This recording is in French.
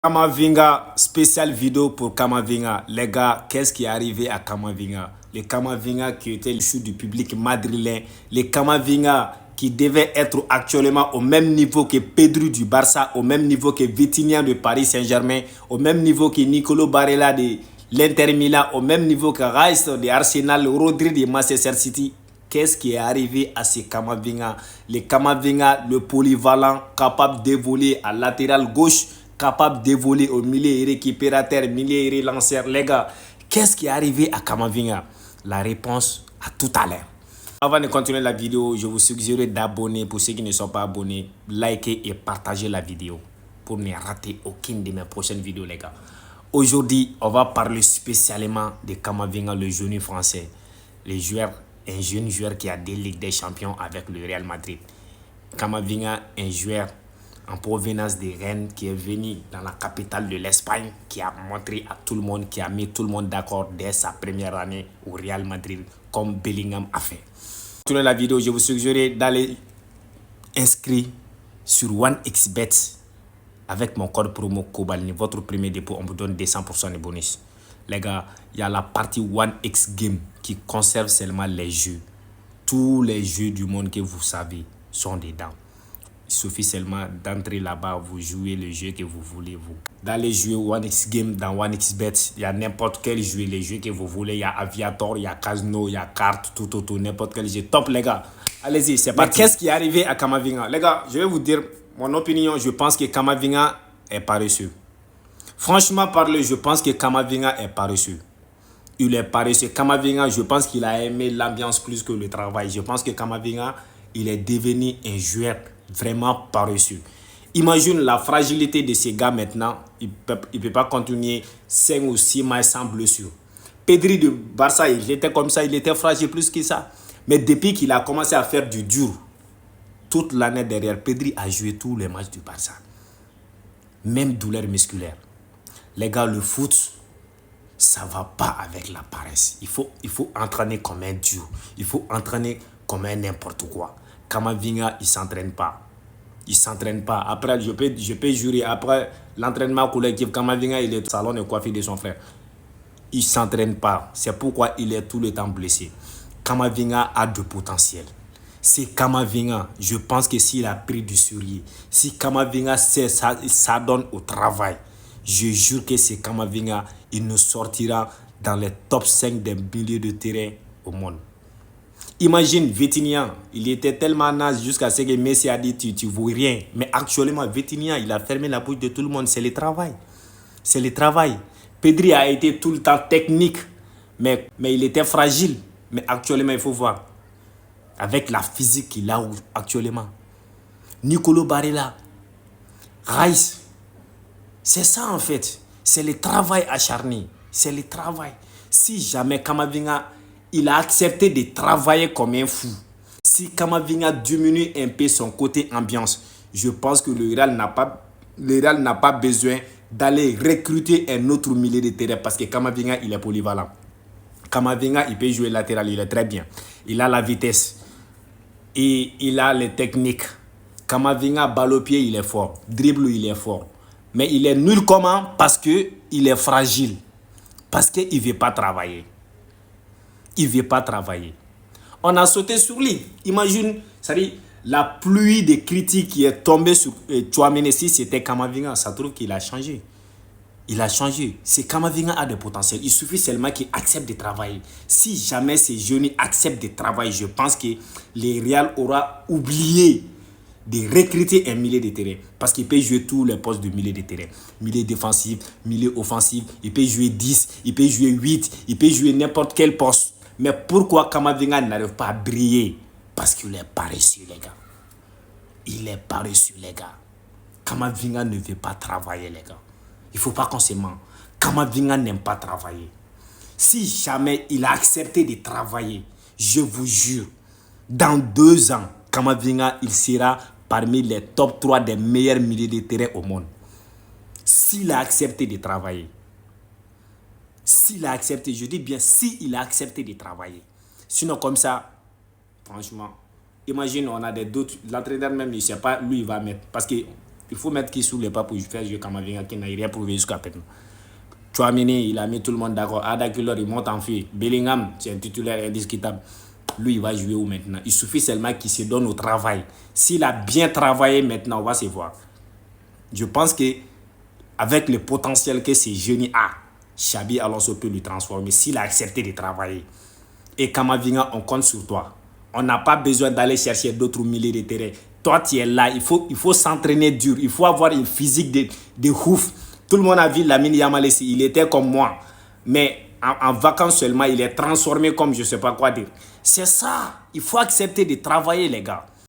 Kamavinga, spéciale vidéo pour Kamavinga. Les gars, qu'est-ce qui est arrivé à Kamavinga? Les Kamavinga qui étaient le chou du public madrilène. Les Kamavinga qui devaient être actuellement au même niveau que Pedri du Barça, au même niveau que Vitinha de Paris Saint-Germain, au même niveau que Nicolo Barella de l'Inter Milan, au même niveau que Rice de Arsenal, Rodri de Manchester City. Qu'est-ce qui est arrivé à ces Kamavinga? Les Kamavinga, le polyvalent, capable d'évoluer à latéral gauche, capable d'évoluer au milieu et récupérateur, milieu et lanceur. Les gars, qu'est-ce qui est arrivé à Kamavinga? La réponse à tout à l'heure. Avant de continuer la vidéo, je vous suggère d'abonner pour ceux qui ne sont pas abonnés, liker et partager la vidéo pour ne rater aucune de mes prochaines vidéos, les gars. Aujourd'hui, on va parler spécialement de Kamavinga, le jeune français, un jeune joueur qui a des Ligues des Champions avec le Real Madrid. Kamavinga, un joueur en provenance de Rennes qui est venu dans la capitale de l'Espagne, qui a montré à tout le monde, qui a mis tout le monde d'accord dès sa première année au Real Madrid, comme Bellingham a fait. Pour la vidéo, je vous suggère d'aller inscrire sur OneXBet avec mon code promo Kobalni. Votre premier dépôt, on vous donne 200% de bonus. Les gars, il y a la partie OneXGame qui conserve seulement les jeux. Tous les jeux du monde que vous savez sont dedans. Il suffit seulement d'entrer là-bas, vous jouez le jeu que vous voulez. D'aller jouer OneXGame dans OneXBet, il y a n'importe quel jeu, les jeux que vous voulez. Il y a Aviator, il y a Casino, il y a Carte, tout, n'importe quel jeu. Top, les gars. Allez-y, c'est parti. Qu'est-ce qui est arrivé à Kamavinga? Les gars, je vais vous dire mon opinion. Je pense que Kamavinga est paresseux. Franchement parler, je pense que Kamavinga est paresseux. Il est paresseux. Kamavinga, je pense qu'il a aimé l'ambiance plus que le travail. Je pense que Kamavinga, il est devenu un joueur vraiment paresseux. Imagine la fragilité de ces gars maintenant. Il ne peut pas continuer 5 ou 6 mois sans blessure. Pedri de Barça, il était comme ça, il était fragile plus que ça. Mais depuis qu'il a commencé à faire du dur, toute l'année derrière, Pedri a joué tous les matchs du Barça. Même douleur musculaire. Les gars, le foot, ça ne va pas avec la paresse. Il faut entraîner comme un dur. Il faut entraîner comme un n'importe quoi. Kamavinga, il ne s'entraîne pas. Il ne s'entraîne pas. Après, je peux jurer, après l'entraînement collectif, Kamavinga, il est au salon de coiffure de son frère. Il ne s'entraîne pas. C'est pourquoi il est tout le temps blessé. Kamavinga a du potentiel. C'est Kamavinga. Je pense que s'il a pris du sérieux, si Kamavinga s'adonne au travail, je jure que c'est Kamavinga, il nous sortira dans les top 5 des milieux de terrain au monde. Imagine Vitinha, il était tellement naze jusqu'à ce que Messi a dit tu ne vaux rien. Mais actuellement, Vitinha, il a fermé la bouche de tout le monde. C'est le travail. C'est le travail. Pedri a été tout le temps technique, mais il était fragile. Mais actuellement, il faut voir. Avec la physique qu'il a actuellement. Nicolo Barella, Rice. C'est ça en fait. C'est le travail acharné. C'est le travail. Si jamais Kamavinga, il a accepté de travailler comme un fou. Si Kamavinga diminue un peu son côté ambiance, je pense que le Real n'a pas besoin d'aller recruter un autre milieu de terrain parce que Kamavinga, il est polyvalent. Kamavinga, il peut jouer latéral, il est très bien. Il a la vitesse et il a les techniques. Kamavinga, balle au pied, il est fort. Dribble, il est fort. Mais il est nul comment? Parce qu'il est fragile. Parce qu'il ne veut pas travailler. Il ne veut pas travailler. On a sauté sur lui. Imagine, c'est-à-dire, la pluie de critiques qui est tombée sur Tchouaméni, si c'était Kamavinga, ça trouve qu'il a changé. Il a changé. C'est Kamavinga a de potentiel. Il suffit seulement qu'il accepte de travailler. Si jamais ces jeunes acceptent de travailler, je pense que le Real aura oublié de recruter un milieu de terrain. Parce qu'il peut jouer tous les postes de milieu de terrain. Milieu défensif, milieu offensif. Il peut jouer 10, il peut jouer 8, il peut jouer n'importe quel poste. Mais pourquoi Kamavinga n'arrive pas à briller? Parce qu'il est paresseux, les gars. Il est paresseux, les gars. Kamavinga ne veut pas travailler, les gars. Il ne faut pas qu'on se ment. Kamavinga n'aime pas travailler. Si jamais il a accepté de travailler, je vous jure, dans 2 ans, Kamavinga, il sera parmi les top 3 des meilleurs milieux de terrain au monde. S'il a accepté de travailler. S'il a accepté, je dis bien s'il a accepté de travailler. Sinon comme ça, franchement, imagine on a des doutes. L'entraîneur même, il ne sait pas, lui il va mettre. Parce que Il faut mettre qui sous les pas pour faire jouer Kamavinga qui n'a rien prouvé jusqu'à maintenant. Chouamini, il a mis tout le monde d'accord. Ada Killer, il monte en feu. Bellingham, c'est un titulaire indiscutable. Lui, il va jouer où maintenant? Il suffit seulement qu'il se donne au travail. S'il a bien travaillé maintenant, on va se voir. Je pense que avec le potentiel que ce génie a, Xabi Alonso peut lui transformer s'il a accepté de travailler. Et Kamavinga, on compte sur toi. On n'a pas besoin d'aller chercher d'autres milieux de terrain. Toi, tu es là. Il faut s'entraîner dur. Il faut avoir une physique de ouf. Tout le monde a vu Lamine Yamal ici. Il était comme moi. Mais en vacances seulement, il est transformé comme je ne sais pas quoi dire. C'est ça. Il faut accepter de travailler, les gars.